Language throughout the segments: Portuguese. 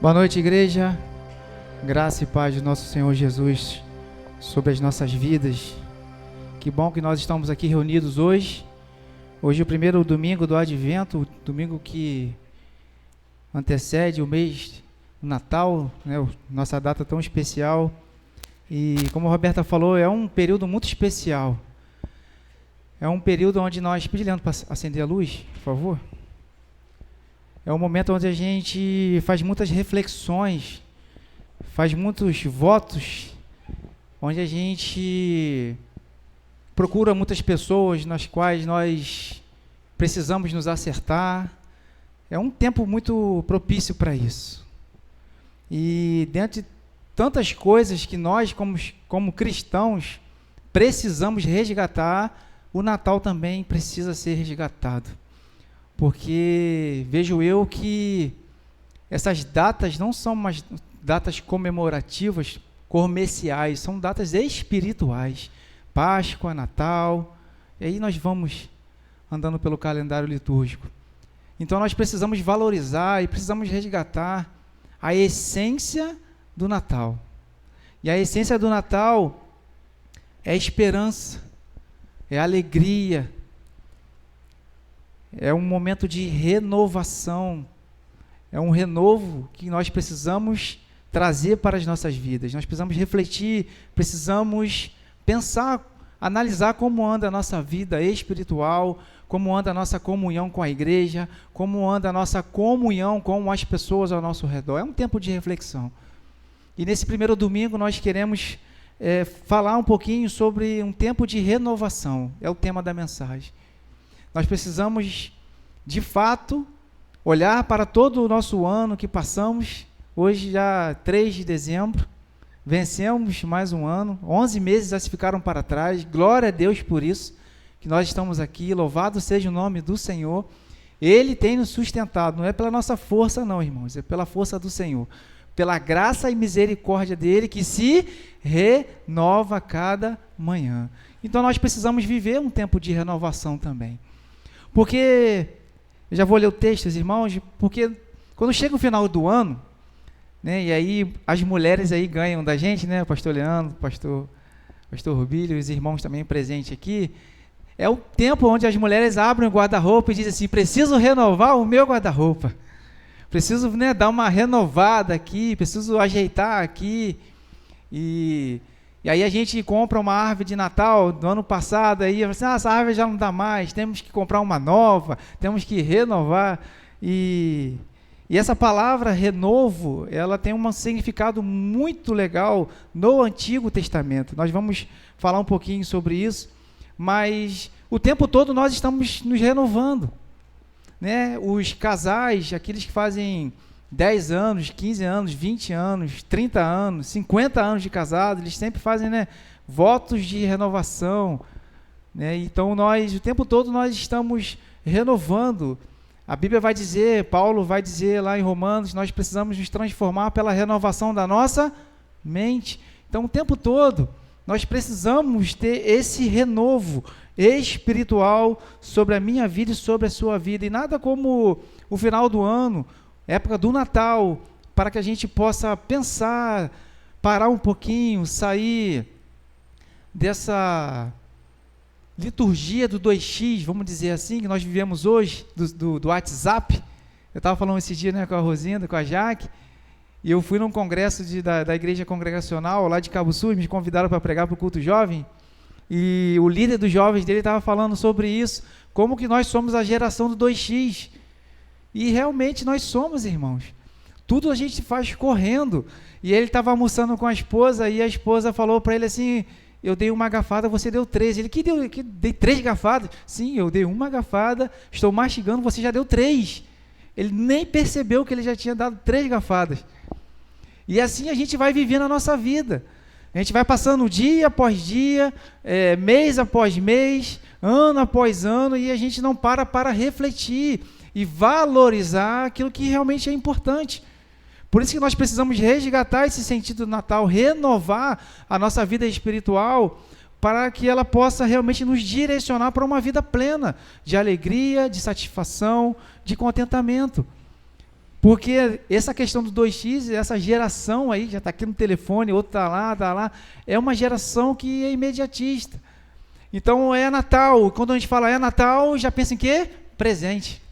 Boa noite, igreja. Graça e paz do nosso Senhor Jesus sobre as nossas vidas. Que bom que nós estamos aqui reunidos hoje. Hoje é o primeiro domingo do Advento, o domingo que antecede o mês do Natal, né? Nossa data tão especial. E como a Roberta falou, é um período muito especial. É um período onde nós... Pedi Leandro para acender a luz, por favor. É um momento onde a gente faz muitas reflexões, faz muitos votos, onde a gente procura muitas pessoas nas quais nós precisamos nos acertar. É um tempo muito propício para isso. E dentro de tantas coisas que nós, como cristãos, precisamos resgatar, o Natal também precisa ser resgatado. Porque vejo eu que essas datas não são mais datas comemorativas, comerciais, são datas espirituais. Páscoa, Natal, e aí nós vamos andando pelo calendário litúrgico. Então nós precisamos valorizar e precisamos resgatar a essência do Natal. E a essência do Natal é esperança, é alegria, é um momento de renovação, é um renovo que nós precisamos trazer para as nossas vidas. Nós precisamos refletir, precisamos pensar, analisar como anda a nossa vida espiritual, como anda a nossa comunhão com a igreja, como anda a nossa comunhão com as pessoas ao nosso redor. É um tempo de reflexão. E nesse primeiro domingo nós queremos falar um pouquinho sobre um tempo de renovação. É o tema da mensagem. Nós precisamos, de fato, olhar para todo o nosso ano que passamos. Hoje já 3 de dezembro, vencemos mais um ano, 11 meses já se ficaram para trás. Glória a Deus por isso, que nós estamos aqui. Louvado seja o nome do Senhor. Ele tem nos sustentado, não é pela nossa força não, irmãos, é pela força do Senhor, pela graça e misericórdia dele, que se renova a cada manhã. Então nós precisamos viver um tempo de renovação também. Porque, eu já vou ler o texto, irmãos, porque quando chega o final do ano, né, e aí as mulheres aí ganham da gente, né, o pastor Leandro, o pastor Rubílio, os irmãos também presentes aqui, é o tempo onde as mulheres abrem o guarda-roupa e dizem assim: preciso renovar o meu guarda-roupa, preciso, né, dar uma renovada aqui, preciso ajeitar aqui. E aí a gente compra uma árvore de Natal do ano passado, aí assim, essa árvore já não dá mais, temos que comprar uma nova, temos que renovar. E essa palavra renovo, ela tem um significado muito legal no Antigo Testamento. Nós vamos falar um pouquinho sobre isso, mas o tempo todo nós estamos nos renovando, né? Os casais, aqueles que fazem 10 anos, 15 anos, 20 anos, 30 anos, 50 anos de casado, eles sempre fazem, né, votos de renovação, né? Então o tempo todo nós estamos renovando. A Bíblia vai dizer, Paulo vai dizer lá em Romanos, nós precisamos nos transformar pela renovação da nossa mente. Então o tempo todo nós precisamos ter esse renovo espiritual sobre a minha vida e sobre a sua vida. E nada como o final do ano, época do Natal, para que a gente possa pensar, parar um pouquinho, sair dessa liturgia do 2x, vamos dizer assim, que nós vivemos hoje, do WhatsApp. Eu estava falando esse dia, né, com a Rosinda, com a Jaque, e eu fui num congresso da igreja congregacional lá de Cabo Sul, me convidaram para pregar para o culto jovem, e o líder dos jovens dele estava falando sobre isso, como que nós somos a geração do 2x. E realmente nós somos, irmãos. Tudo a gente faz correndo. E ele estava almoçando com a esposa, e a esposa falou para ele assim: eu dei uma garfada, você deu 3. Ele, dei 3 garfadas? Sim, eu dei uma garfada, estou mastigando, você já deu 3. Ele nem percebeu que ele já tinha dado 3 garfadas. E assim a gente vai vivendo a nossa vida. A gente vai passando dia após dia, mês após mês, ano após ano, e a gente não para refletir e valorizar aquilo que realmente é importante. Por isso que nós precisamos resgatar esse sentido do Natal, renovar a nossa vida espiritual, para que ela possa realmente nos direcionar para uma vida plena, de alegria, de satisfação, de contentamento. Porque essa questão do 2x, essa geração aí, já está aqui no telefone, outro está lá, é uma geração que é imediatista. Então é Natal, quando a gente fala é Natal, já pensa em quê? Presente.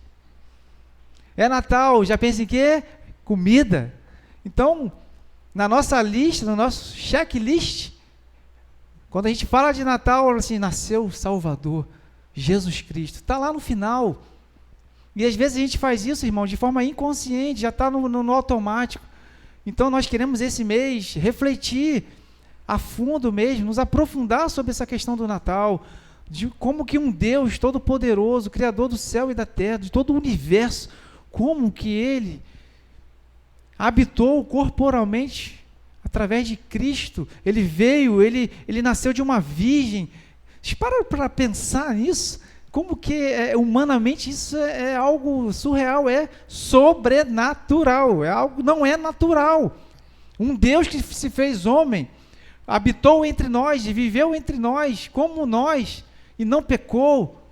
É Natal, já pensa em quê? Comida. Então, na nossa lista, no nosso checklist, quando a gente fala de Natal, assim, nasceu o Salvador, Jesus Cristo, está lá no final. E às vezes a gente faz isso, irmão, de forma inconsciente, já está no automático. Então nós queremos esse mês refletir a fundo mesmo, nos aprofundar sobre essa questão do Natal, de como que um Deus todo-poderoso, Criador do céu e da terra, de todo o universo, como que Ele habitou corporalmente através de Cristo. Ele veio, ele nasceu de uma virgem. Vocês param para pensar nisso? Como que humanamente isso é algo surreal, é sobrenatural, é algo, não é natural. Um Deus que se fez homem, habitou entre nós, viveu entre nós, como nós, e não pecou,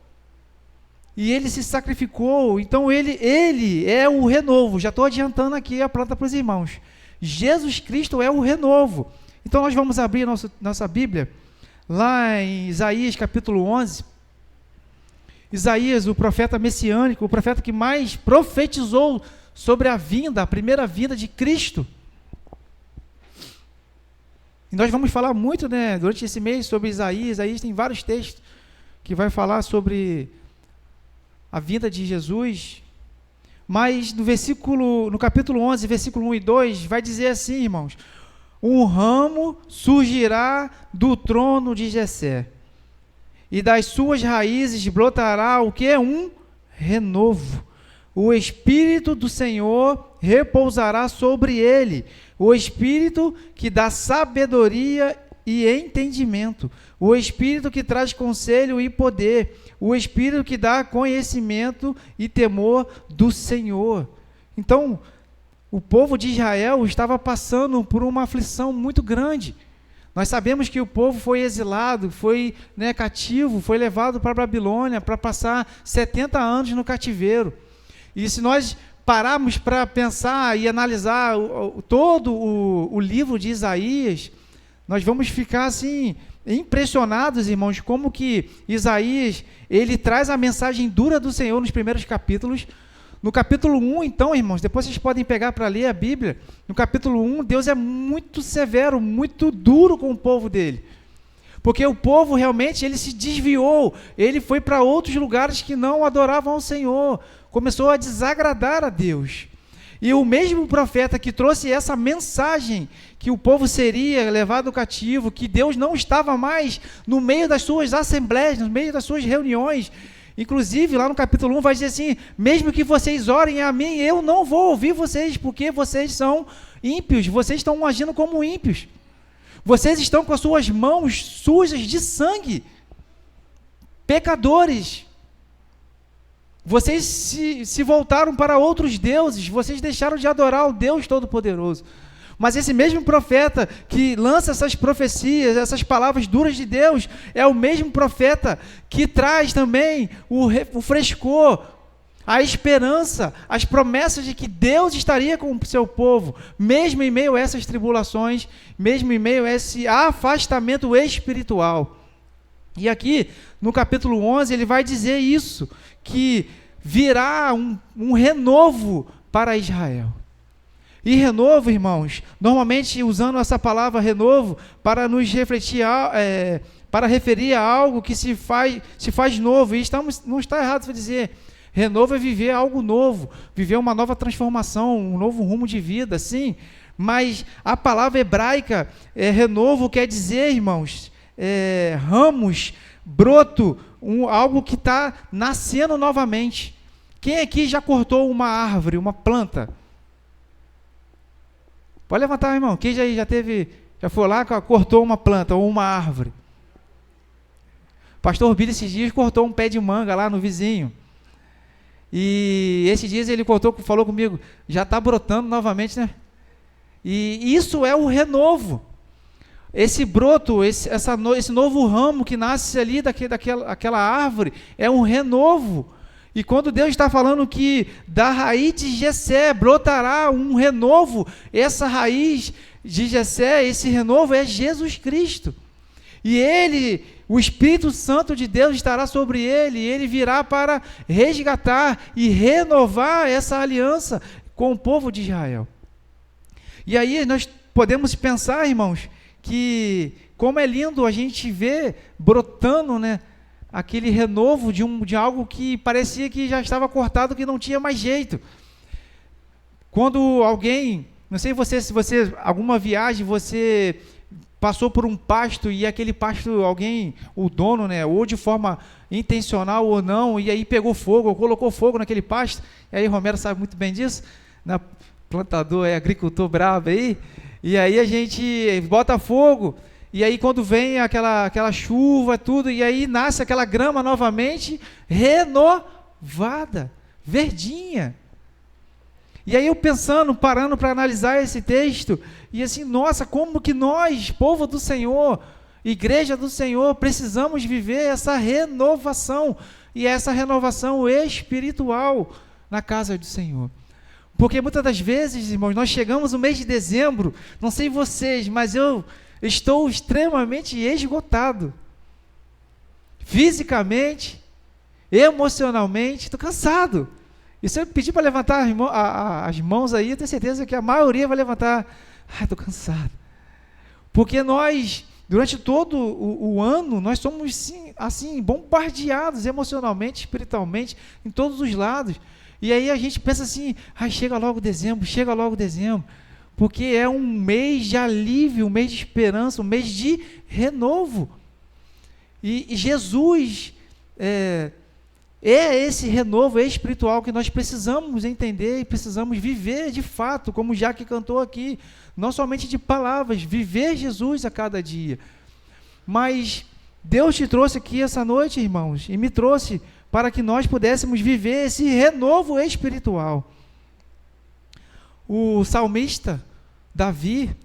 e ele se sacrificou. Então ele é o renovo. Já estou adiantando aqui a planta para os irmãos. Jesus Cristo é o renovo. Então nós vamos abrir nossa Bíblia, lá em Isaías capítulo 11, Isaías, o profeta messiânico, o profeta que mais profetizou sobre a primeira vinda de Cristo. E nós vamos falar muito, né, durante esse mês sobre Isaías. Isaías tem vários textos que vai falar sobre a vinda de Jesus. Mas no capítulo 11, versículo 1 e 2, vai dizer assim, irmãos: um ramo surgirá do trono de Jessé, e das suas raízes brotará o que é um renovo. O Espírito do Senhor repousará sobre ele, o Espírito que dá sabedoria e entendimento, o Espírito que traz conselho e poder, o Espírito que dá conhecimento e temor do Senhor. Então, o povo de Israel estava passando por uma aflição muito grande. Nós sabemos que o povo foi exilado, foi cativo, foi levado para a Babilônia para passar 70 anos no cativeiro. E se nós pararmos para pensar e analisar todo o livro de Isaías, nós vamos ficar assim impressionados, irmãos, como que Isaías ele traz a mensagem dura do Senhor nos primeiros capítulos. No capítulo 1, então, irmãos, depois vocês podem pegar para ler a Bíblia. No capítulo 1, Deus é muito severo, muito duro com o povo dele. Porque o povo realmente, ele se desviou, ele foi para outros lugares que não adoravam ao Senhor, começou a desagradar a Deus. E o mesmo profeta que trouxe essa mensagem, que o povo seria levado cativo, que Deus não estava mais no meio das suas assembleias, no meio das suas reuniões. Inclusive, lá no capítulo 1 vai dizer assim: mesmo que vocês orem a mim, eu não vou ouvir vocês, porque vocês são ímpios, vocês estão agindo como ímpios. Vocês estão com as suas mãos sujas de sangue, pecadores. Vocês se voltaram para outros deuses, vocês deixaram de adorar o Deus Todo-Poderoso. Mas esse mesmo profeta que lança essas profecias, essas palavras duras de Deus, é o mesmo profeta que traz também o frescor, a esperança, as promessas de que Deus estaria com o seu povo, mesmo em meio a essas tribulações, mesmo em meio a esse afastamento espiritual. E aqui, no capítulo 11, ele vai dizer isso, que virá um renovo para Israel. E renovo, irmãos, normalmente usando essa palavra renovo para nos refletir, para referir a algo que se faz novo. E não está errado você dizer, renovo é viver algo novo, viver uma nova transformação, um novo rumo de vida, sim. Mas a palavra hebraica, renovo, quer dizer, irmãos, ramos, broto, algo que está nascendo novamente. Quem aqui já cortou uma árvore, uma planta? Pode levantar, irmão. Quem já foi lá, cortou uma planta ou uma árvore? Pastor Billy esses dias cortou um pé de manga lá no vizinho. E esses dias ele falou comigo, já está brotando novamente, né? E isso é o renovo. Esse broto, esse novo ramo que nasce ali daquela árvore, é um renovo. E quando Deus está falando que da raiz de Jessé brotará um renovo, essa raiz de Jessé, esse renovo é Jesus Cristo. E ele, o Espírito Santo de Deus estará sobre ele, e ele virá para resgatar e renovar essa aliança com o povo de Israel. E aí nós podemos pensar, irmãos, que como é lindo a gente ver brotando, né, aquele renovo de algo que parecia que já estava cortado, que não tinha mais jeito. Quando alguém, não sei se você, alguma viagem, você passou por um pasto e aquele pasto, alguém, o dono, né, ou de forma intencional ou não, e aí pegou fogo, ou colocou fogo naquele pasto, e aí Romero sabe muito bem disso, né, plantador, agricultor bravo aí, e aí a gente bota fogo, e aí quando vem aquela chuva, tudo, e aí nasce aquela grama novamente, renovada, verdinha. E aí eu pensando, parando para analisar esse texto, e assim, nossa, como que nós, povo do Senhor, igreja do Senhor, precisamos viver essa renovação, e essa renovação espiritual na casa do Senhor. Porque muitas das vezes, irmãos, nós chegamos no mês de dezembro, não sei vocês, mas eu estou extremamente esgotado. Fisicamente, emocionalmente, estou cansado. E se eu pedir para levantar as mãos aí, eu tenho certeza que a maioria vai levantar. Estou cansado. Porque nós, durante todo o ano, nós somos sim, assim, bombardeados emocionalmente, espiritualmente, em todos os lados. E aí a gente pensa assim, chega logo dezembro, porque é um mês de alívio, um mês de esperança, um mês de renovo. E Jesus é esse renovo espiritual que nós precisamos entender e precisamos viver de fato, como o Jaque cantou aqui, não somente de palavras, viver Jesus a cada dia. Mas Deus te trouxe aqui essa noite, irmãos, e me trouxe para que nós pudéssemos viver esse renovo espiritual. O salmista Davi,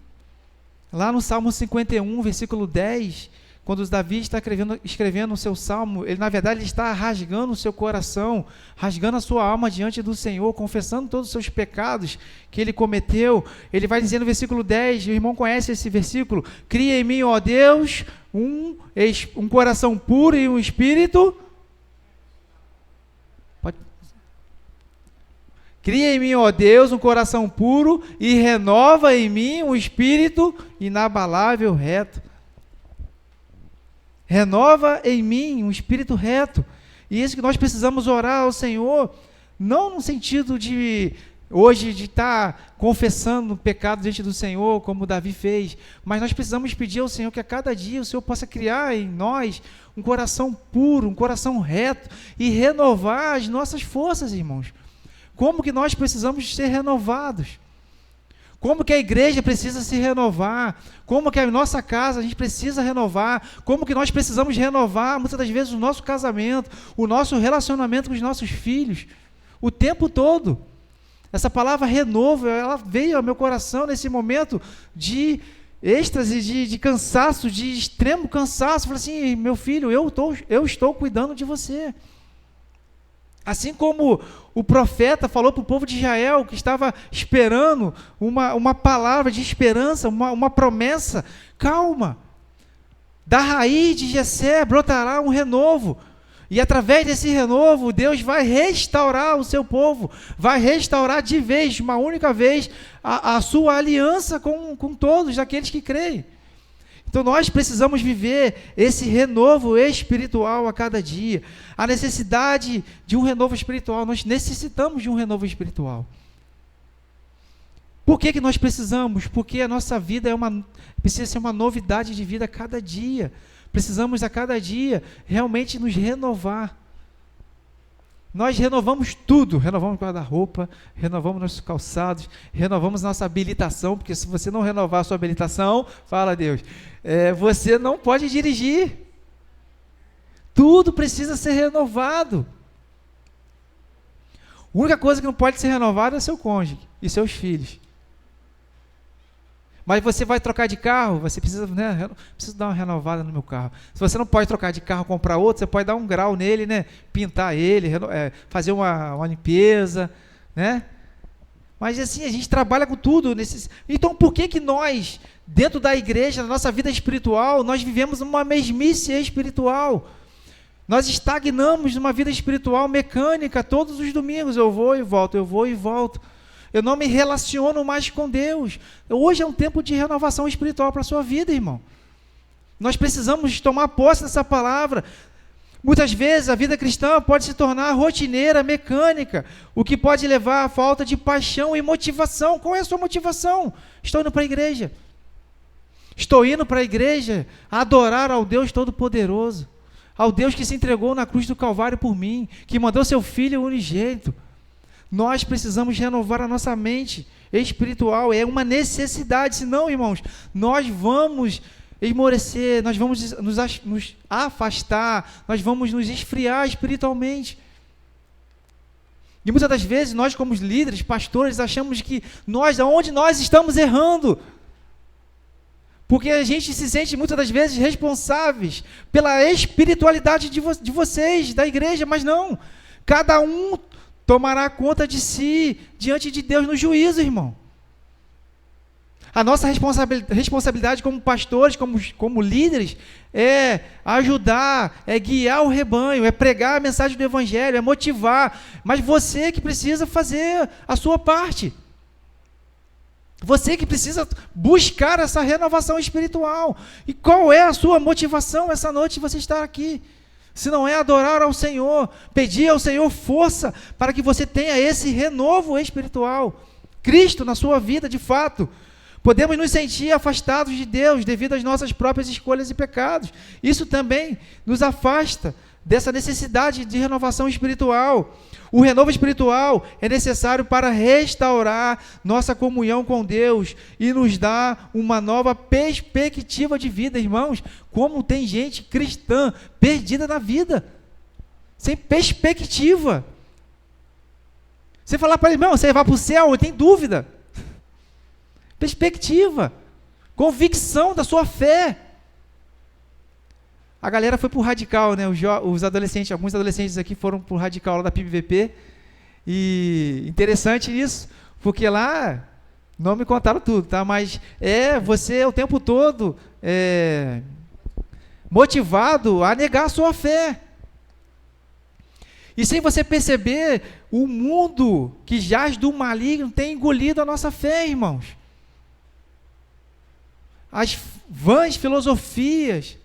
lá no Salmo 51, versículo 10, quando Davi está escrevendo o seu salmo, ele na verdade ele está rasgando o seu coração, rasgando a sua alma diante do Senhor, confessando todos os seus pecados que ele cometeu. Ele vai dizer no versículo 10, o irmão conhece esse versículo: cria em mim, ó Deus, um coração puro e um espírito. Cria em mim, ó Deus, um coração puro e renova em mim um espírito inabalável, reto. Renova em mim um espírito reto. E isso que nós precisamos orar ao Senhor, não no sentido de hoje de estar confessando o pecado diante do Senhor, como Davi fez, mas nós precisamos pedir ao Senhor que a cada dia o Senhor possa criar em nós um coração puro, um coração reto e renovar as nossas forças, irmãos. Como que nós precisamos ser renovados? Como que a igreja precisa se renovar? Como que a nossa casa a gente precisa renovar? Como que nós precisamos renovar, muitas das vezes, o nosso casamento, o nosso relacionamento com os nossos filhos, o tempo todo. Essa palavra renovo, ela veio ao meu coração nesse momento de êxtase, de cansaço, de extremo cansaço. Falei assim, meu filho, eu estou cuidando de você. Assim como o profeta falou para o povo de Israel, que estava esperando uma palavra de esperança, uma promessa, calma, da raiz de Jessé brotará um renovo, e através desse renovo, Deus vai restaurar o seu povo, vai restaurar de vez, uma única vez, a sua aliança com todos aqueles que creem. Então nós precisamos viver esse renovo espiritual a cada dia. A necessidade de um renovo espiritual, nós necessitamos de um renovo espiritual. Por que nós precisamos? Porque a nossa vida precisa ser uma novidade de vida a cada dia. Precisamos a cada dia realmente nos renovar. Nós renovamos tudo, renovamos o guarda-roupa, renovamos nossos calçados, renovamos nossa habilitação, porque se você não renovar a sua habilitação, fala Deus, você não pode dirigir. Tudo precisa ser renovado. A única coisa que não pode ser renovada é seu cônjuge e seus filhos. Mas você vai trocar de carro, você precisa, né? Preciso dar uma renovada no meu carro. Se você não pode trocar de carro, comprar outro, você pode dar um grau nele, né? Pintar ele, fazer uma limpeza, né? Mas assim, a gente trabalha com tudo. Então, por que nós, dentro da igreja, na nossa vida espiritual, nós vivemos uma mesmice espiritual? Nós estagnamos numa vida espiritual mecânica todos os domingos. Eu vou e volto, eu vou e volto. Eu não me relaciono mais com Deus. Hoje é um tempo de renovação espiritual para a sua vida, irmão. Nós precisamos tomar posse dessa palavra. Muitas vezes a vida cristã pode se tornar rotineira, mecânica, o que pode levar à falta de paixão e motivação. Qual é a sua motivação? Estou indo para a igreja. Estou indo para a igreja a adorar ao Deus Todo-Poderoso, ao Deus que se entregou na cruz do Calvário por mim, que mandou seu Filho unigênito. Nós precisamos renovar a nossa mente espiritual, é uma necessidade, senão, irmãos, nós vamos esmorecer, nós vamos nos afastar, nós vamos nos esfriar espiritualmente. E muitas das vezes nós, como líderes, pastores, achamos que aonde nós estamos errando, porque a gente se sente muitas das vezes responsáveis pela espiritualidade de vocês, da igreja, mas não, cada um tomará conta de si diante de Deus no juízo, irmão. A nossa responsabilidade como pastores, como líderes, é ajudar, é guiar o rebanho, é pregar a mensagem do Evangelho, é motivar, mas você que precisa fazer a sua parte. Você que precisa buscar essa renovação espiritual. E qual é a sua motivação essa noite de você estar aqui? Se não é adorar ao Senhor, pedir ao Senhor força para que você tenha esse renovo espiritual. Cristo na sua vida, de fato. Podemos nos sentir afastados de Deus devido às nossas próprias escolhas e pecados. Isso também nos afasta dessa necessidade de renovação espiritual. O renovo espiritual é necessário para restaurar nossa comunhão com Deus e nos dar uma nova perspectiva de vida, irmãos. Como tem gente cristã perdida na vida, sem perspectiva. Você falar para ele, irmão, você vai para o céu, eu tenho dúvida. Perspectiva, convicção da sua fé. A galera foi para o radical, né? Os adolescentes, alguns adolescentes aqui foram para o radical lá da PIBVP. E interessante isso, porque lá não me contaram tudo, tá? Mas você o tempo todo motivado a negar a sua fé. E sem você perceber, o mundo que jaz do maligno tem engolido a nossa fé, irmãos. As vãs filosofias,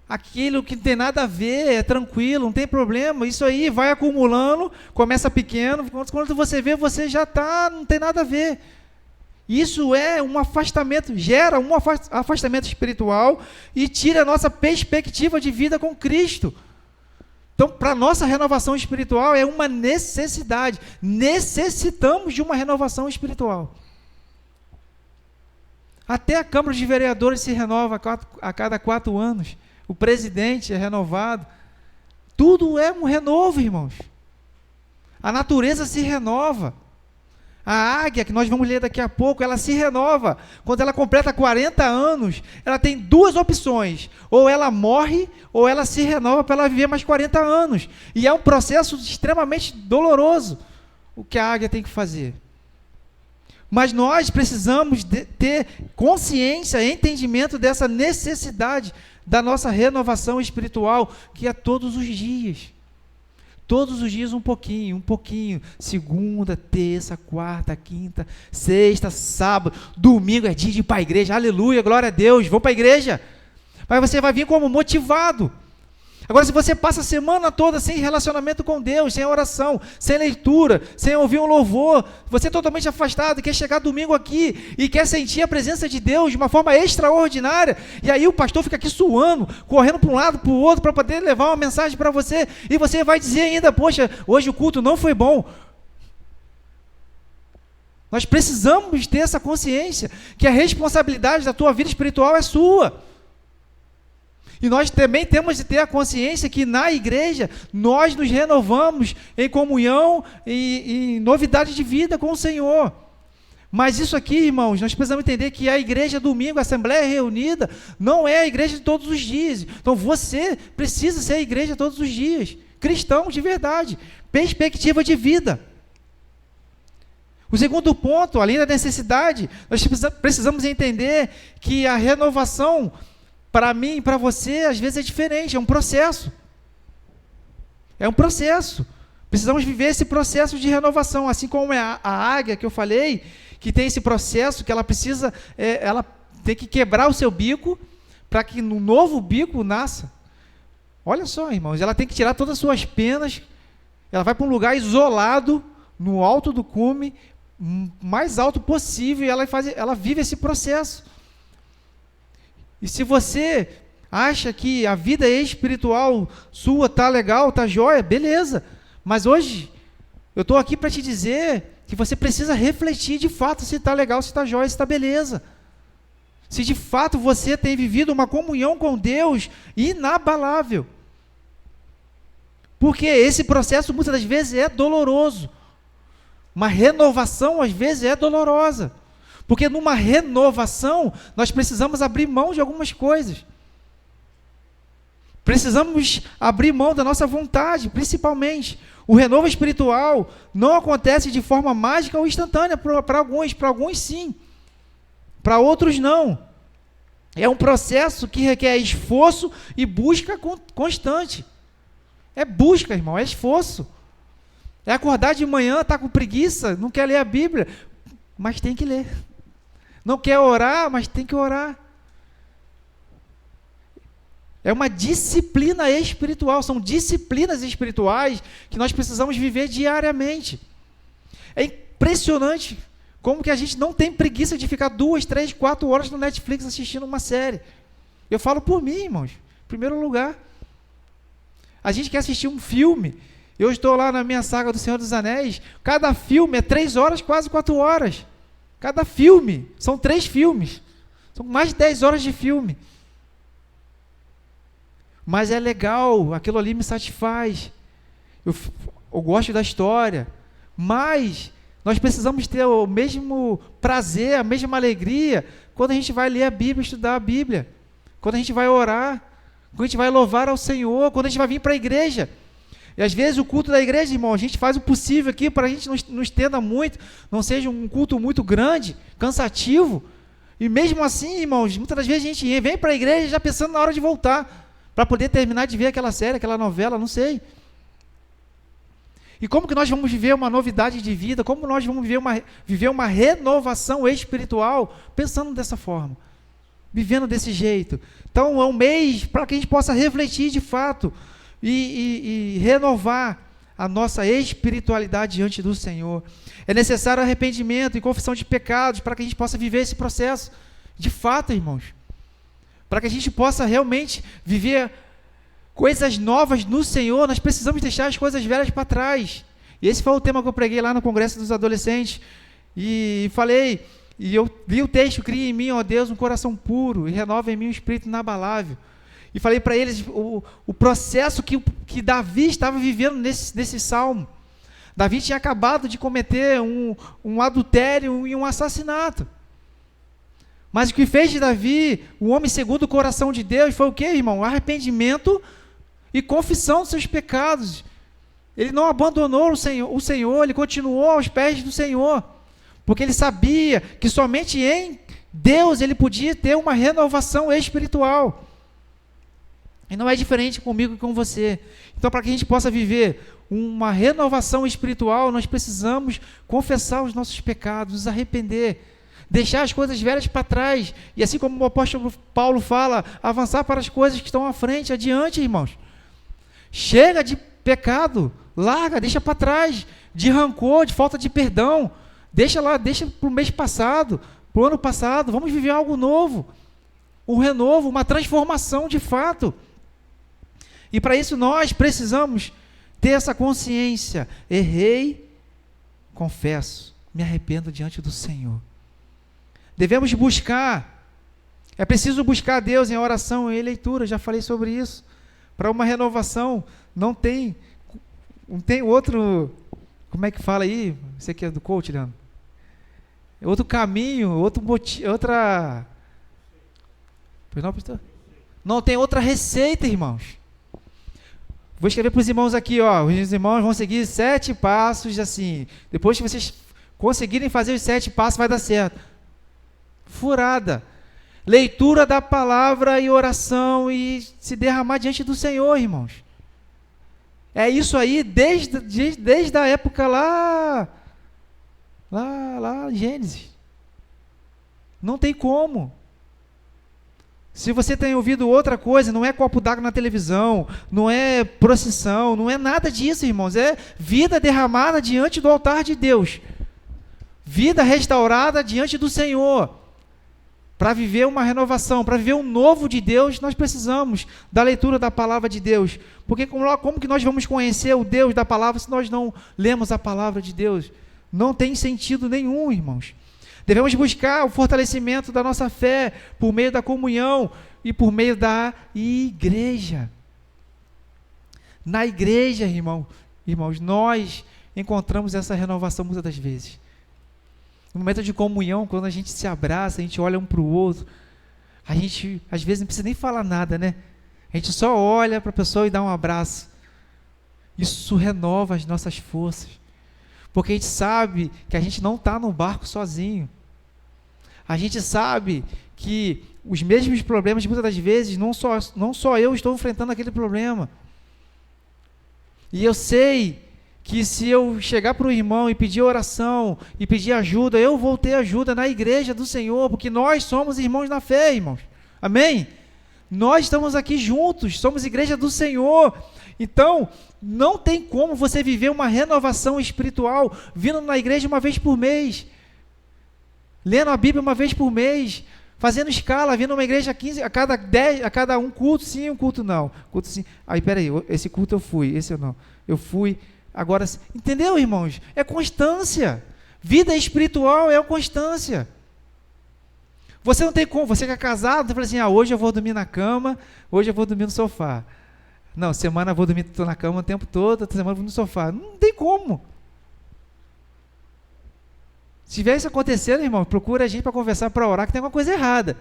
aquilo que não tem nada a ver, é tranquilo, não tem problema, isso aí vai acumulando, começa pequeno, quando você vê, você já não tem nada a ver. Isso é um afastamento, gera um afastamento espiritual e tira a nossa perspectiva de vida com Cristo. Então, para a nossa renovação espiritual é uma necessidade, necessitamos de uma renovação espiritual. Até a Câmara de Vereadores se renova a cada 4 anos. O presidente é renovado. Tudo é um renovo, irmãos. A natureza se renova. A águia, que nós vamos ler daqui a pouco, ela se renova. Quando ela completa 40 anos, ela tem 2 opções. Ou ela morre, ou ela se renova para ela viver mais 40 anos. E é um processo extremamente doloroso o que a águia tem que fazer. Mas nós precisamos ter consciência, entendimento dessa necessidade da nossa renovação espiritual, que é todos os dias. Todos os dias um pouquinho. Segunda, terça, quarta, quinta, sexta, sábado, domingo é dia de ir para a igreja. Aleluia, glória a Deus, vou para a igreja. Mas você vai vir como motivado. Agora, se você passa a semana toda sem relacionamento com Deus, sem oração, sem leitura, sem ouvir um louvor, você é totalmente afastado e quer chegar domingo aqui e quer sentir a presença de Deus de uma forma extraordinária, e aí o pastor fica aqui suando, correndo para um lado, para o outro, para poder levar uma mensagem para você, e você vai dizer ainda, poxa, hoje o culto não foi bom. Nós precisamos ter essa consciência, que a responsabilidade da tua vida espiritual é sua. E nós também temos de ter a consciência que na igreja nós nos renovamos em comunhão e em novidade de vida com o Senhor. Mas isso aqui, irmãos, nós precisamos entender que a igreja domingo, a assembleia reunida, não é a igreja de todos os dias. Então você precisa ser a igreja todos os dias. Cristão de verdade. Perspectiva de vida. O segundo ponto, além da necessidade, nós precisamos entender que a renovação, para mim e para você, às vezes é diferente, é um processo. É um processo. Precisamos viver esse processo de renovação, assim como é a águia que eu falei, que tem esse processo que ela precisa, ela tem que quebrar o seu bico para que no novo bico nasça. Olha só, irmãos, ela tem que tirar todas as suas penas, ela vai para um lugar isolado, no alto do cume, mais alto possível, e ela vive esse processo. E se você acha que a vida espiritual sua está legal, está jóia, beleza. Mas hoje, eu estou aqui para te dizer que você precisa refletir de fato se está legal, se está jóia, se está beleza. Se de fato você tem vivido uma comunhão com Deus inabalável. Porque esse processo muitas das vezes é doloroso. Uma renovação às vezes é dolorosa. Porque numa renovação nós precisamos abrir mão de algumas coisas. Precisamos abrir mão da nossa vontade, principalmente. O renovo espiritual não acontece de forma mágica ou instantânea para alguns sim, para outros não. É um processo que requer esforço e busca constante. É busca, irmão, é esforço. É acordar de manhã, tá com preguiça, não quer ler a Bíblia, mas tem que ler. Não quer orar, mas tem que orar. É uma disciplina espiritual, são disciplinas espirituais que nós precisamos viver diariamente. É impressionante como que a gente não tem preguiça de ficar 2, 3, 4 horas no Netflix assistindo uma série. Eu falo por mim, irmãos, em primeiro lugar. A gente quer assistir um filme, eu estou lá na minha saga do Senhor dos Anéis, cada filme é 3 horas, quase 4 horas. Cada filme, são 3 filmes, são mais de 10 horas de filme. Mas é legal, aquilo ali me satisfaz, eu gosto da história, mas nós precisamos ter o mesmo prazer, a mesma alegria, quando a gente vai ler a Bíblia, estudar a Bíblia, quando a gente vai orar, quando a gente vai louvar ao Senhor, quando a gente vai vir para a igreja. E às vezes o culto da igreja, irmão, a gente faz o possível aqui para a gente não estenda muito, não seja um culto muito grande, cansativo, e mesmo assim, irmãos, muitas das vezes a gente vem para a igreja já pensando na hora de voltar, para poder terminar de ver aquela série, aquela novela, não sei. E como que nós vamos viver uma novidade de vida? Como nós vamos viver uma renovação espiritual pensando dessa forma? Vivendo desse jeito. Então é um mês para que a gente possa refletir de fato e renovar a nossa espiritualidade diante do Senhor. É necessário arrependimento e confissão de pecados para que a gente possa viver esse processo de fato, irmãos. Para que a gente possa realmente viver coisas novas no Senhor, nós precisamos deixar as coisas velhas para trás. E esse foi o tema que eu preguei lá no Congresso dos Adolescentes. E falei, e eu li o texto: cria em mim, ó Deus, um coração puro, e renova em mim um espírito inabalável. E falei para eles o processo que Davi estava vivendo nesse salmo. Davi tinha acabado de cometer um adultério e um assassinato. Mas o que fez de Davi o homem segundo o coração de Deus foi o quê, irmão? Arrependimento e confissão dos seus pecados. Ele não abandonou o Senhor, ele continuou aos pés do Senhor, porque ele sabia que somente em Deus ele podia ter uma renovação espiritual. E não é diferente comigo e com você. Então, para que a gente possa viver uma renovação espiritual, nós precisamos confessar os nossos pecados, nos arrepender, deixar as coisas velhas para trás, e assim como o apóstolo Paulo fala, avançar para as coisas que estão à frente, adiante, irmãos. Chega de pecado, larga, deixa para trás, de rancor, de falta de perdão, deixa lá, deixa para o mês passado, para o ano passado, vamos viver algo novo, um renovo, uma transformação de fato. E para isso nós precisamos ter essa consciência: errei, confesso, me arrependo diante do Senhor. Devemos buscar, é preciso buscar a Deus em oração e em leitura, já falei sobre isso. Para uma renovação, não tem outro, como é que fala aí? Você que é do coach, Leandro? outro caminho, outro motivo, outra... Pois não, pastor? Não tem outra receita, irmãos. Vou escrever para os irmãos aqui, ó. Os irmãos vão seguir 7 passos, assim. Depois que vocês conseguirem fazer os 7 passos, vai dar certo. Furada. Leitura da palavra e oração e se derramar diante do Senhor, irmãos. É isso aí desde a época lá em Gênesis. Não tem como. Se você tem ouvido outra coisa, não é copo d'água na televisão, não é procissão, não é nada disso, irmãos. É vida derramada diante do altar de Deus. Vida restaurada diante do Senhor. Para viver uma renovação, para viver um novo de Deus, nós precisamos da leitura da palavra de Deus. Porque como que nós vamos conhecer o Deus da palavra se nós não lemos a palavra de Deus? Não tem sentido nenhum, irmãos. Devemos buscar o fortalecimento da nossa fé por meio da comunhão e por meio da igreja. Na igreja, irmãos, nós encontramos essa renovação muitas das vezes. No momento de comunhão, quando a gente se abraça, a gente olha um para o outro, a gente às vezes não precisa nem falar nada, né? A gente só olha para a pessoa e dá um abraço. Isso renova as nossas forças. Porque a gente sabe que a gente não está no barco sozinho. A gente sabe que os mesmos problemas, muitas das vezes, não só eu estou enfrentando aquele problema. E eu sei que se eu chegar para o irmão e pedir oração, e pedir ajuda, eu vou ter ajuda na igreja do Senhor, porque nós somos irmãos na fé, irmãos. Amém? Nós estamos aqui juntos, somos igreja do Senhor. Então, não tem como você viver uma renovação espiritual vindo na igreja uma vez por mês, lendo a Bíblia uma vez por mês, fazendo escala, vindo uma igreja 15, a cada um culto sim, um culto não. Culto sim. Aí, peraí, esse culto eu fui, esse eu não. Eu fui, agora, entendeu, irmãos? É constância. Vida espiritual é constância. Você não tem como, você que é casado, você fala assim, hoje eu vou dormir na cama, hoje eu vou dormir no sofá. Não, semana eu vou dormir na cama o tempo todo, outra semana eu vou no sofá. Não tem como. Se tiver isso acontecendo, irmão, procura a gente para conversar, para orar, que tem alguma coisa errada.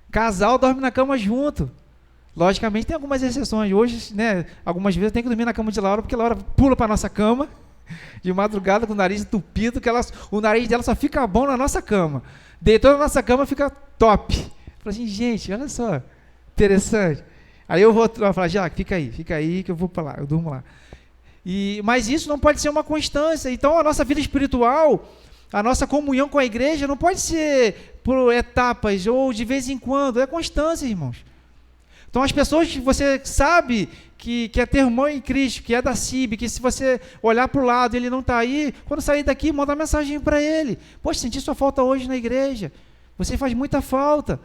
Casal dorme na cama junto. Logicamente tem algumas exceções. Hoje, né, algumas vezes eu tenho que dormir na cama de Laura, porque Laura pula para a nossa cama, de madrugada com o nariz entupido, que o nariz dela só fica bom na nossa cama. Deitou na nossa cama, fica top. Eu falei assim, gente, olha só, interessante. Aí eu vou falar, Jaque, fica aí que eu vou para lá, eu durmo lá. Mas isso não pode ser uma constância. Então a nossa vida espiritual, a nossa comunhão com a igreja não pode ser por etapas ou de vez em quando, é constância, irmãos. Então as pessoas que você sabe que é ter irmão em Cristo, que é da CIB, que se você olhar para o lado e ele não está aí, quando sair daqui, manda uma mensagem para ele. Poxa, senti sua falta hoje na igreja, você faz muita falta.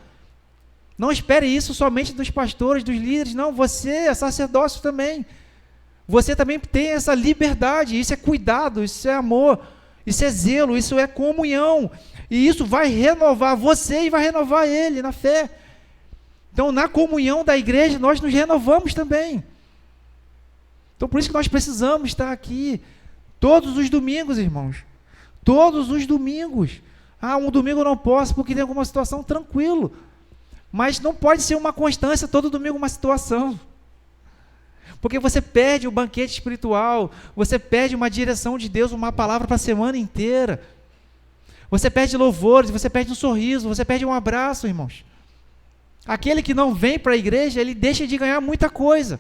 Não espere isso somente dos pastores, dos líderes, não, você é sacerdócio também. Você também tem essa liberdade, isso é cuidado, isso é amor, isso é zelo, isso é comunhão. E isso vai renovar você e vai renovar ele na fé. Então, na comunhão da igreja, nós nos renovamos também. Então, por isso que nós precisamos estar aqui todos os domingos, irmãos. Todos os domingos. Um domingo eu não posso porque tem alguma situação, tranquilo. Mas não pode ser uma constância todo domingo uma situação. Porque você perde o banquete espiritual, você perde uma direção de Deus, uma palavra para a semana inteira. Você perde louvores, você perde um sorriso, você perde um abraço, irmãos. Aquele que não vem para a igreja, ele deixa de ganhar muita coisa.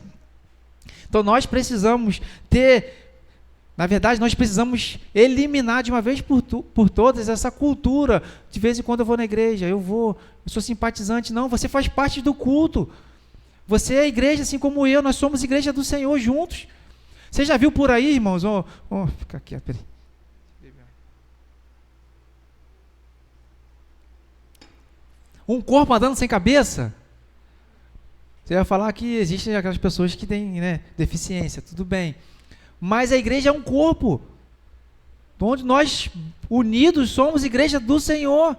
Então nós precisamos na verdade nós precisamos eliminar de uma vez por todas essa cultura, de vez em quando eu vou na igreja, eu sou simpatizante. Não, você faz parte do culto. Você é igreja assim como eu, nós somos igreja do Senhor juntos. Você já viu por aí, irmãos? Fica aqui, peraí. Um corpo andando sem cabeça? Você vai falar que existem aquelas pessoas que têm, né, deficiência, tudo bem. Mas a igreja é um corpo, onde nós unidos somos igreja do Senhor.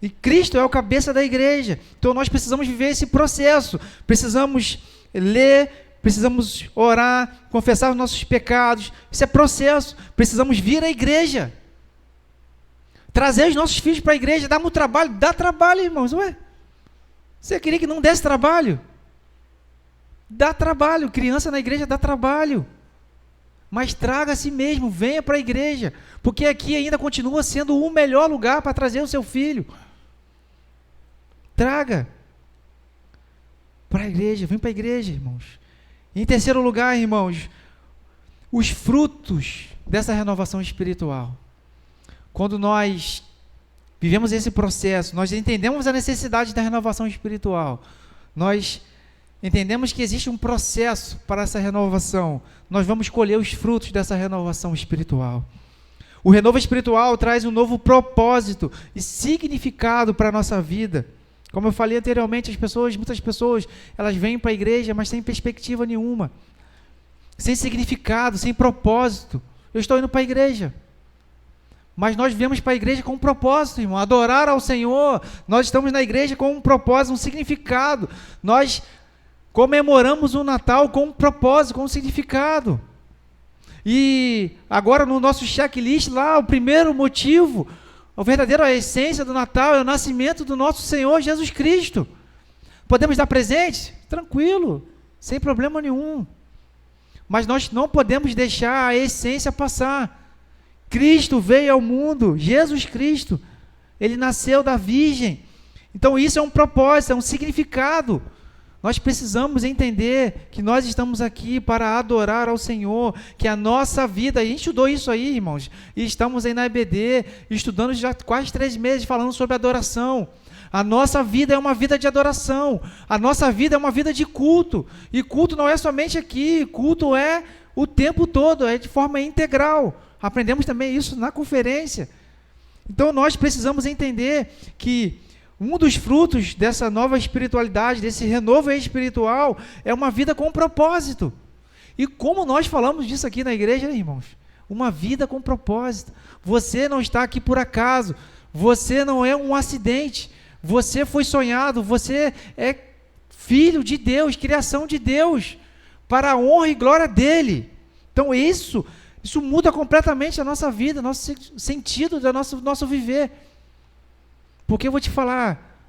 E Cristo é o cabeça da igreja. Então nós precisamos viver esse processo. Precisamos ler, precisamos orar, confessar os nossos pecados. Isso é processo. Precisamos vir à igreja. Trazer os nossos filhos para a igreja, dá muito trabalho? Dá trabalho, irmãos, ué. Você queria que não desse trabalho? Dá trabalho, criança na igreja dá trabalho. Mas traga a si mesmo, venha para a igreja, porque aqui ainda continua sendo o melhor lugar para trazer o seu filho. Traga para a igreja, vem para a igreja, irmãos. Em terceiro lugar, irmãos, os frutos dessa renovação espiritual. Quando nós vivemos esse processo, nós entendemos a necessidade da renovação espiritual, nós entendemos que existe um processo para essa renovação, nós vamos colher os frutos dessa renovação espiritual. O renovo espiritual traz um novo propósito e significado para a nossa vida. Como eu falei anteriormente, muitas pessoas, elas vêm para a igreja, mas sem perspectiva nenhuma, sem significado, sem propósito. Eu estou indo para a igreja, mas nós viemos para a igreja com um propósito, irmão, adorar ao Senhor. Nós estamos na igreja com um propósito, um significado. Nós comemoramos o Natal com um propósito, com um significado. E agora no nosso checklist lá, o primeiro motivo, a verdadeira essência do Natal é o nascimento do nosso Senhor Jesus Cristo. Podemos dar presente? Tranquilo, sem problema nenhum. Mas nós não podemos deixar a essência passar. Cristo veio ao mundo, Jesus Cristo, ele nasceu da Virgem. Então isso é um propósito, é um significado. Nós precisamos entender que nós estamos aqui para adorar ao Senhor, que a nossa vida, a gente estudou isso aí, irmãos, e estamos aí na EBD, estudando já quase 3 meses, falando sobre adoração. A nossa vida é uma vida de adoração, a nossa vida é uma vida de culto, e culto não é somente aqui, culto é o tempo todo, é de forma integral. Aprendemos também isso na conferência. Então nós precisamos entender que um dos frutos dessa nova espiritualidade, desse renovo espiritual, é uma vida com propósito. E como nós falamos disso aqui na igreja, irmãos? Uma vida com propósito. Você não está aqui por acaso, você não é um acidente, você foi sonhado, você é filho de Deus, criação de Deus, para a honra e glória dele. Então isso muda completamente a nossa vida, nosso sentido do nosso viver. Porque eu vou te falar,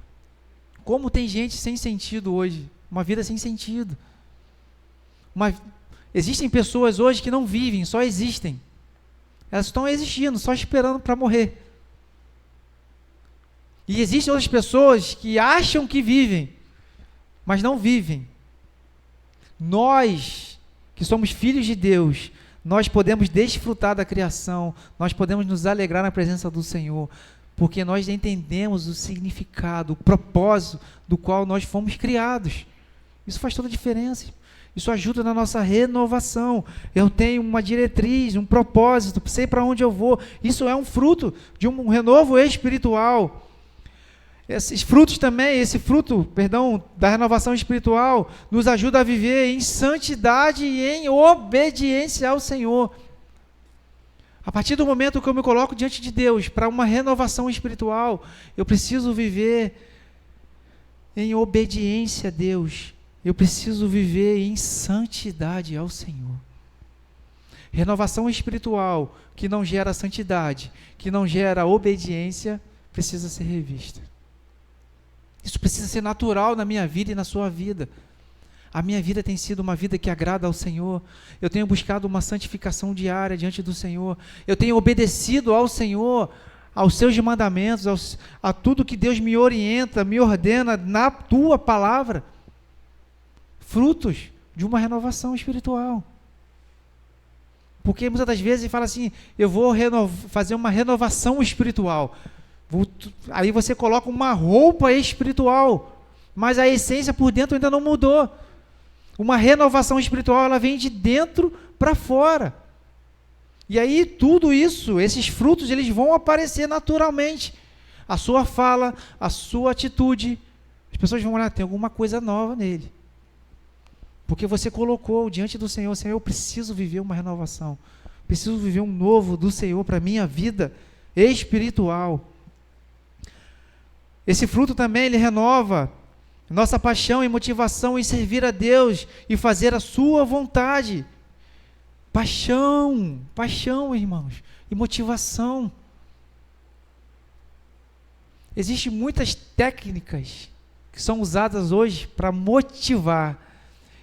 como tem gente sem sentido hoje, uma vida sem sentido. Existem pessoas hoje que não vivem, só existem. Elas estão existindo, só esperando para morrer. E existem outras pessoas que acham que vivem, mas não vivem. Nós, que somos filhos de Deus, nós podemos desfrutar da criação, nós podemos nos alegrar na presença do Senhor, porque nós entendemos o significado, o propósito do qual nós fomos criados. Isso faz toda a diferença. Isso ajuda na nossa renovação. Eu tenho uma diretriz, um propósito, sei para onde eu vou. Isso é um fruto de um renovo espiritual. Esse fruto da renovação espiritual nos ajuda a viver em santidade e em obediência ao Senhor. A partir do momento que eu me coloco diante de Deus para uma renovação espiritual, eu preciso viver em obediência a Deus. Eu preciso viver em santidade ao Senhor. Renovação espiritual que não gera santidade, que não gera obediência, precisa ser revista. Isso precisa ser natural na minha vida e na sua vida. A minha vida tem sido uma vida que agrada ao Senhor. Eu tenho buscado uma santificação diária diante do Senhor. Eu tenho obedecido ao Senhor, aos seus mandamentos, a tudo que Deus me orienta, me ordena na tua palavra. Frutos de uma renovação espiritual. Porque muitas das vezes fala assim, eu vou fazer uma renovação espiritual. Aí você coloca uma roupa espiritual, mas a essência por dentro ainda não mudou. Uma renovação espiritual, ela vem de dentro para fora. E aí tudo isso, esses frutos, eles vão aparecer naturalmente. A sua fala, a sua atitude. As pessoas vão olhar, tem alguma coisa nova nele. Porque você colocou diante do Senhor, Senhor, eu preciso viver uma renovação. Preciso viver um novo do Senhor para a minha vida espiritual. Esse fruto também, ele renova nossa paixão e motivação em servir a Deus e fazer a sua vontade. Paixão, irmãos, e motivação. Existem muitas técnicas que são usadas hoje para motivar.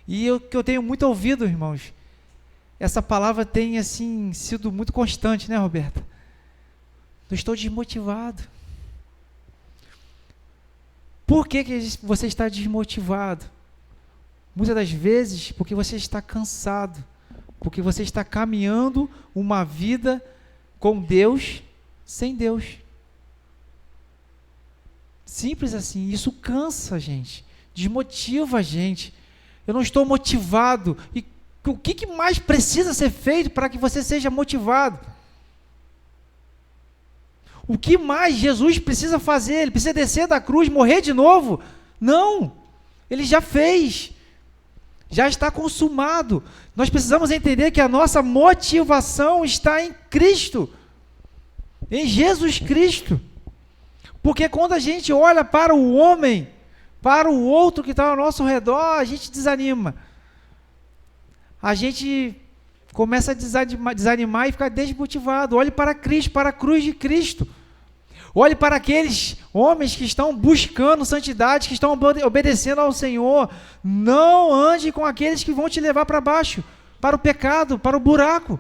E o que eu tenho muito ouvido, irmãos, essa palavra tem assim sido muito constante, né, Roberta? Eu estou desmotivado. Por que você está desmotivado? Muitas das vezes porque você está cansado, porque você está caminhando uma vida com Deus, sem Deus. Simples assim. Isso cansa a gente, desmotiva a gente. Eu não estou motivado. E o que mais precisa ser feito para que você seja motivado? O que mais Jesus precisa fazer? Ele precisa descer da cruz, morrer de novo? Não, ele já fez, já está consumado. Nós precisamos entender que a nossa motivação está em Cristo, em Jesus Cristo. Porque quando a gente olha para o homem, para o outro que está ao nosso redor, a gente desanima. A gente começa a desanimar e ficar desmotivado. Olhe para Cristo, para a cruz de Cristo. Olhe para aqueles homens que estão buscando santidade, que estão obedecendo ao Senhor. Não ande com aqueles que vão te levar para baixo, para o pecado, para o buraco.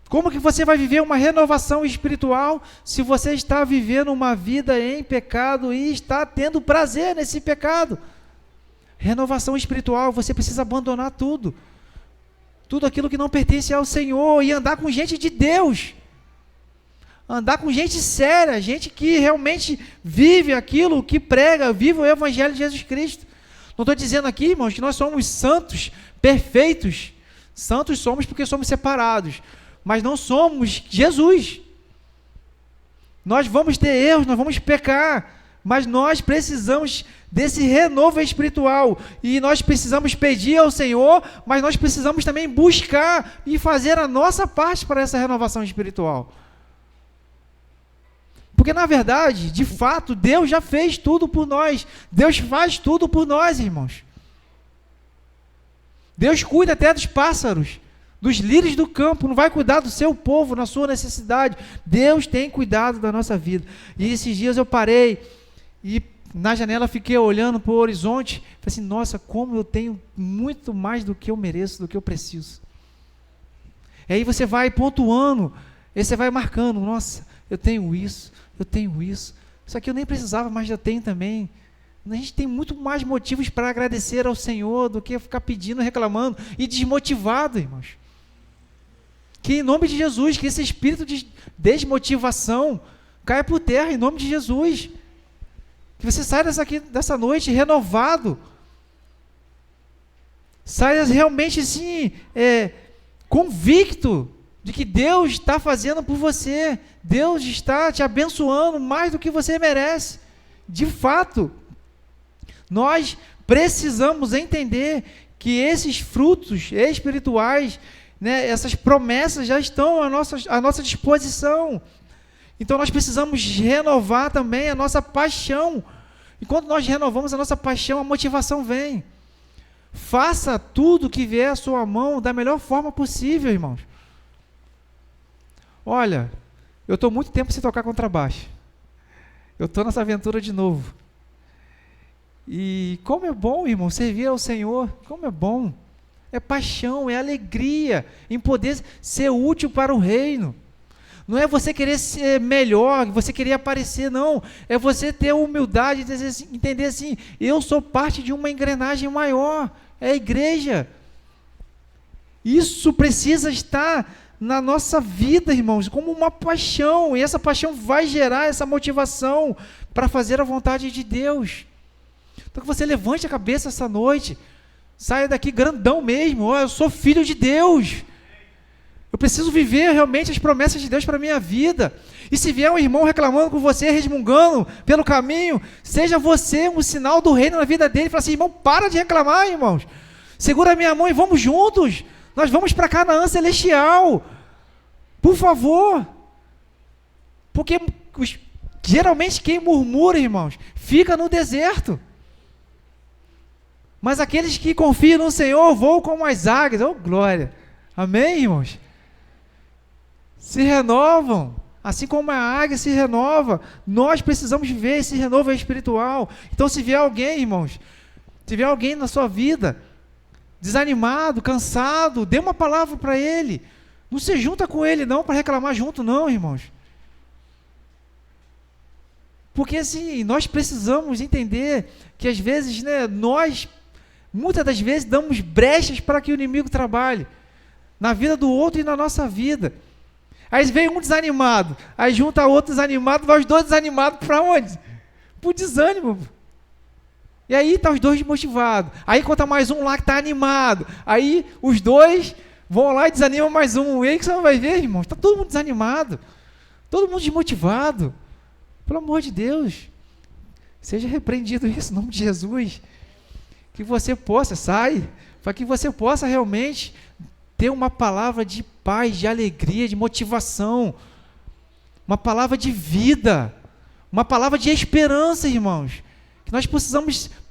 Como que você vai viver uma renovação espiritual se você está vivendo uma vida em pecado e está tendo prazer nesse pecado? Renovação espiritual, você precisa abandonar tudo. Tudo aquilo que não pertence ao Senhor e andar com gente de Deus. Andar com gente séria, gente que realmente vive aquilo que prega, vive o Evangelho de Jesus Cristo. Não estou dizendo aqui, irmãos, que nós somos santos, perfeitos. Santos somos porque somos separados. Mas não somos Jesus. Nós vamos ter erros, nós vamos pecar, mas nós precisamos desse renovo espiritual, e nós precisamos pedir ao Senhor, mas nós precisamos também buscar e fazer a nossa parte para essa renovação espiritual. Porque na verdade, de fato, Deus já fez tudo por nós. Deus faz tudo por nós, irmãos. Deus cuida até dos pássaros, dos lírios do campo, não vai cuidar do seu povo na sua necessidade. Deus tem cuidado da nossa vida. E esses dias eu parei e na janela fiquei olhando para o horizonte, falei assim, nossa, como eu tenho muito mais do que eu mereço, do que eu preciso. E aí você vai pontuando, aí você vai marcando, nossa, eu tenho isso, isso aqui eu nem precisava, mas eu tenho também. A gente tem muito mais motivos para agradecer ao Senhor do que ficar pedindo, reclamando e desmotivado, irmãos. Que em nome de Jesus, que esse espírito de desmotivação caia por terra, em nome de Jesus. Que você saia dessa noite renovado. Saia realmente assim, convicto de que Deus está fazendo por você. Deus está te abençoando mais do que você merece. De fato, nós precisamos entender que esses frutos espirituais, né, essas promessas já estão à nossa disposição. Então nós precisamos renovar também a nossa paixão. E quando nós renovamos a nossa paixão, a motivação vem. Faça tudo que vier à sua mão da melhor forma possível, irmãos. Olha, eu estou muito tempo sem tocar contrabaixo. Eu estou nessa aventura de novo. E como é bom, irmão, servir ao Senhor. Como é bom. É paixão, é alegria em poder ser útil para o reino. Não é você querer ser melhor, você querer aparecer, não. É você ter a humildade de entender assim, eu sou parte de uma engrenagem maior, é a igreja. Isso precisa estar na nossa vida, irmãos, como uma paixão, e essa paixão vai gerar essa motivação para fazer a vontade de Deus. Então que você levante a cabeça essa noite, saia daqui grandão mesmo, eu sou filho de Deus. Eu preciso viver realmente as promessas de Deus para a minha vida. E se vier um irmão reclamando com você, resmungando pelo caminho, seja você um sinal do reino na vida dele. Fala assim, irmão, para de reclamar, irmãos. Segura a minha mão e vamos juntos. Nós vamos para Canaã celestial. Por favor. Porque geralmente quem murmura, irmãos, fica no deserto. Mas aqueles que confiam no Senhor voam como as águias. Oh, glória. Amém, irmãos? Se renovam, Assim como a águia se renova, nós precisamos viver esse renovo espiritual. Então, se vier alguém, irmãos, se vier alguém na sua vida, desanimado, cansado, dê uma palavra para ele. Não se junta com ele não para reclamar junto não, irmãos. Porque assim, nós precisamos entender que às vezes, nós, muitas das vezes, damos brechas para que o inimigo trabalhe na vida do outro e na nossa vida. Aí vem um desanimado, aí junta outro desanimado, vai os dois desanimados para onde? Para o desânimo. E aí tá os dois desmotivados. Aí conta mais um lá que está animado. Aí os dois vão lá e desanimam mais um. E aí que você vai ver, irmãos, está todo mundo desanimado. Todo mundo desmotivado. Pelo amor de Deus. Seja repreendido isso em nome de Jesus. Que você possa, para que você possa realmente ter uma palavra de paz, de alegria, de motivação. Uma palavra de vida. Uma palavra de esperança, irmãos. Que nós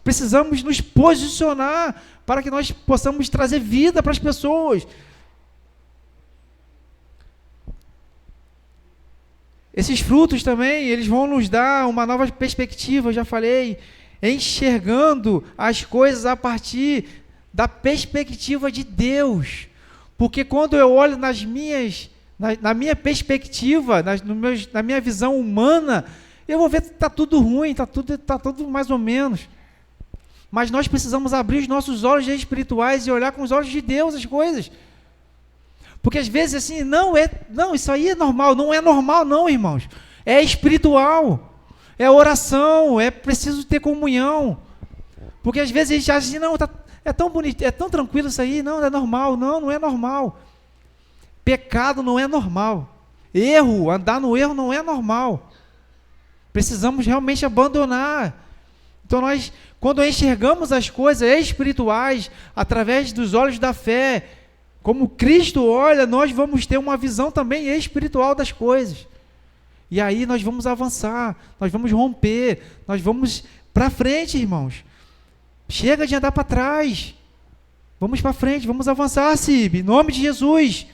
precisamos nos posicionar para que nós possamos trazer vida para as pessoas. Esses frutos também, eles vão nos dar uma nova perspectiva, eu já falei, enxergando as coisas a partir da perspectiva de Deus. Porque quando eu olho na minha perspectiva, na minha visão humana, eu vou ver que está tudo ruim, está tudo mais ou menos. Mas nós precisamos abrir os nossos olhos espirituais e olhar com os olhos de Deus as coisas. Porque às vezes assim, não, isso aí é normal. Não é normal não, irmãos. É espiritual. É oração, é preciso ter comunhão. Porque às vezes a gente acha assim, não, é tão bonito, é tão tranquilo isso aí, não é normal. Não é normal. Pecado não é normal. Andar no erro não é normal. Precisamos realmente abandonar. Então nós, quando enxergamos as coisas espirituais, através dos olhos da fé, como Cristo olha, nós vamos ter uma visão também espiritual das coisas. E aí nós vamos avançar, nós vamos romper, nós vamos para frente, irmãos. Chega de andar para trás. Vamos para frente, vamos avançar, Cib, em nome de Jesus.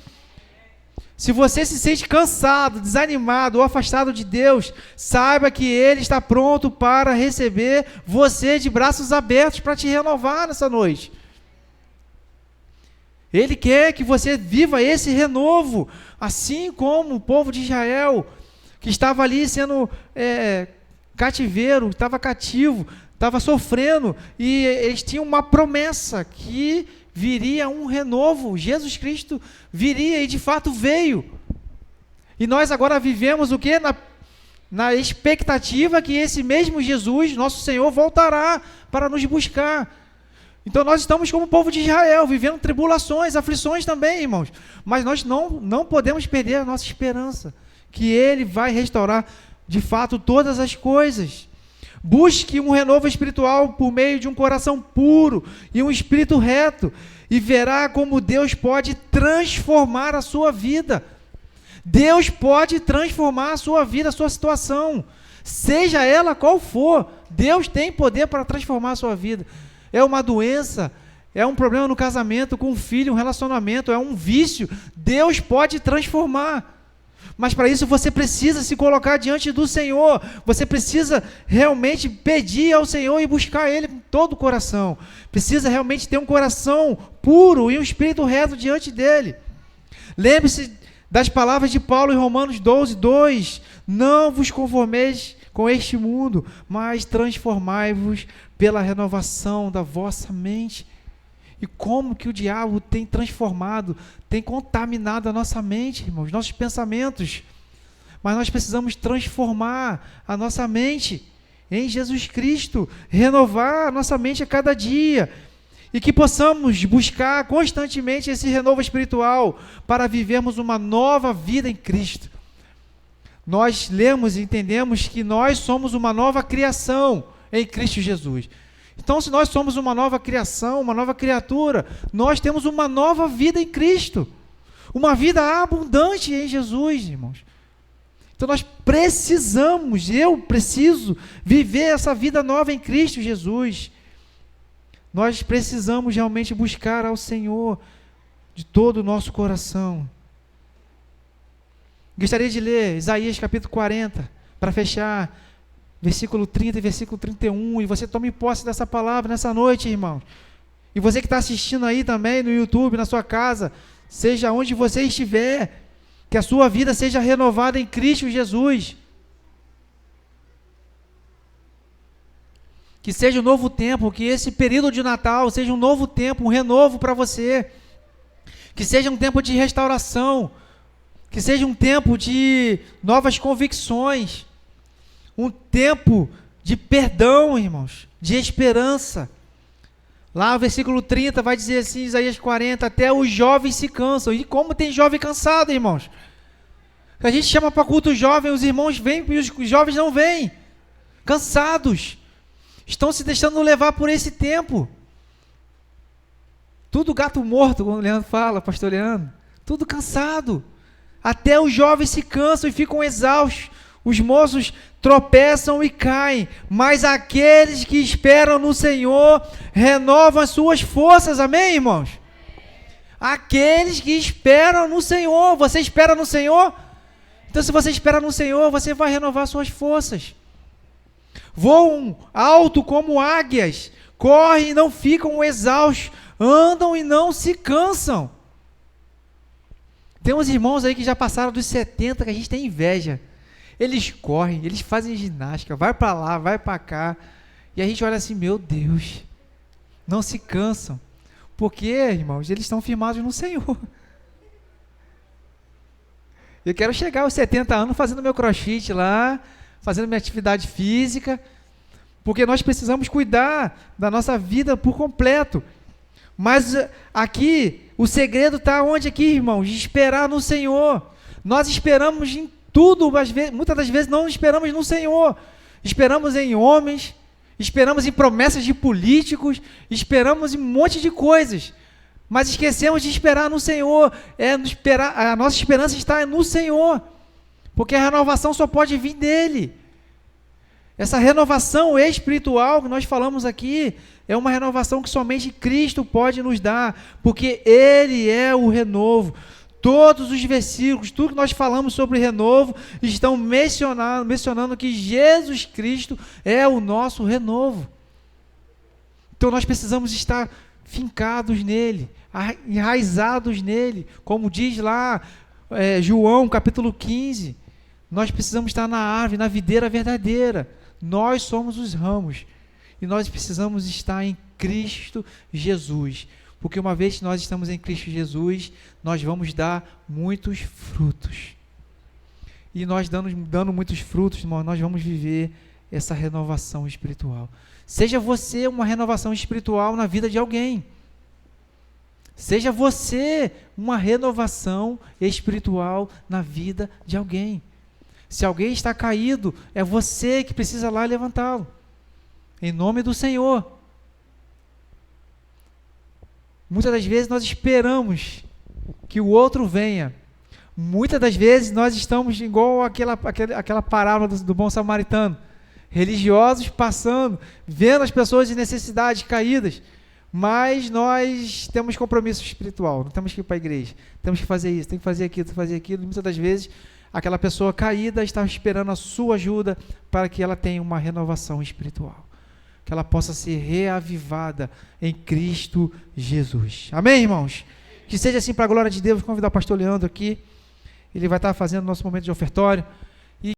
Se você se sente cansado, desanimado ou afastado de Deus, saiba que Ele está pronto para receber você de braços abertos para te renovar nessa noite. Ele quer que você viva esse renovo, assim como o povo de Israel, que estava ali sendo cativeiro, estava cativo, estava sofrendo, e eles tinham uma promessa que viria um renovo, Jesus Cristo viria e de fato veio. E nós agora vivemos o quê? Na expectativa que esse mesmo Jesus, nosso Senhor, voltará para nos buscar. Então nós estamos como o povo de Israel, vivendo tribulações, aflições também, irmãos. Mas nós não podemos perder a nossa esperança, que Ele vai restaurar de fato todas as coisas. Busque um renovo espiritual por meio de um coração puro e um espírito reto, e verá como Deus pode transformar a sua vida. Deus pode transformar a sua vida, a sua situação, seja ela qual for. Deus tem poder para transformar a sua vida. É uma doença, é um problema no casamento, com um filho, um relacionamento, é um vício. Deus pode transformar. Mas para isso você precisa se colocar diante do Senhor. Você precisa realmente pedir ao Senhor e buscar Ele com todo o coração. Precisa realmente ter um coração puro e um espírito reto diante dEle. Lembre-se das palavras de Paulo em Romanos 12:2. Não vos conformeis com este mundo, mas transformai-vos pela renovação da vossa mente. E como que o diabo tem transformado, tem contaminado a nossa mente, irmãos, nossos pensamentos. Mas nós precisamos transformar a nossa mente em Jesus Cristo, renovar a nossa mente a cada dia, e que possamos buscar constantemente esse renovo espiritual para vivermos uma nova vida em Cristo. Nós lemos e entendemos que nós somos uma nova criação em Cristo Jesus. Então, se nós somos uma nova criação, uma nova criatura, nós temos uma nova vida em Cristo, uma vida abundante em Jesus, irmãos. Então nós precisamos, eu preciso viver essa vida nova em Cristo Jesus. Nós precisamos realmente buscar ao Senhor de todo o nosso coração. Gostaria de ler Isaías capítulo 40, para fechar, versículo 30 e versículo 31, e você tome posse dessa palavra nessa noite, irmão. E você que está assistindo aí também no YouTube, na sua casa, seja onde você estiver, que a sua vida seja renovada em Cristo Jesus. Que seja um novo tempo, que esse período de Natal seja um novo tempo, um renovo para você. Que seja um tempo de restauração, que seja um tempo de novas convicções, um tempo de perdão, irmãos, de esperança. Lá no versículo 30 vai dizer assim, Isaías 40, até os jovens se cansam. E como tem jovem cansado, irmãos? A gente chama para culto jovem, os irmãos vêm e os jovens não vêm. Cansados. Estão se deixando levar por esse tempo. Tudo gato morto, como o Leandro fala, pastor Leandro. Tudo cansado. Até os jovens se cansam e ficam exaustos. Os moços tropeçam e caem. Mas aqueles que esperam no Senhor renovam as suas forças. Amém, irmãos? Aqueles que esperam no Senhor. Você espera no Senhor? Então, se você espera no Senhor, você vai renovar suas forças. Voam alto como águias. Correm e não ficam exaustos. Andam e não se cansam. Tem uns irmãos aí que já passaram dos 70, que a gente tem inveja. Eles correm, eles fazem ginástica, vai para lá, vai para cá. E a gente olha assim, meu Deus, não se cansam. Porque, irmãos, eles estão firmados no Senhor. Eu quero chegar aos 70 anos fazendo meu crossfit lá, fazendo minha atividade física, porque nós precisamos cuidar da nossa vida por completo. Mas aqui, o segredo está onde aqui, irmãos? De esperar no Senhor. Nós esperamos em tudo, mas muitas das vezes não esperamos no Senhor. Esperamos em homens, esperamos em promessas de políticos, esperamos em um monte de coisas. Mas esquecemos de esperar no Senhor. A nossa esperança está no Senhor. Porque a renovação só pode vir dele. Essa renovação espiritual que nós falamos aqui é uma renovação que somente Cristo pode nos dar, porque Ele é o renovo. Todos os versículos, tudo que nós falamos sobre renovo, estão mencionando que Jesus Cristo é o nosso renovo. Então nós precisamos estar fincados nele, enraizados nele, como diz lá João capítulo 15, nós precisamos estar na árvore, na videira verdadeira. Nós somos os ramos e nós precisamos estar em Cristo Jesus, porque uma vez que nós estamos em Cristo Jesus, nós vamos dar muitos frutos. E nós dando muitos frutos, irmão, nós vamos viver essa renovação espiritual. Seja você uma renovação espiritual na vida de alguém. Seja você uma renovação espiritual na vida de alguém. Se alguém está caído, é você que precisa lá levantá-lo. Em nome do Senhor. Muitas das vezes nós esperamos que o outro venha. Muitas das vezes nós estamos igual aquela parábola do bom samaritano. Religiosos passando, vendo as pessoas de necessidade caídas. Mas nós temos compromisso espiritual. Não temos que ir para a igreja. Temos que fazer isso, tem que fazer aquilo, tem que fazer aquilo. Muitas das vezes aquela pessoa caída está esperando a sua ajuda para que ela tenha uma renovação espiritual. Que ela possa ser reavivada em Cristo Jesus. Amém, irmãos? Que seja assim para a glória de Deus. Vou convidar o pastor Leandro aqui. Ele vai estar fazendo o nosso momento de ofertório.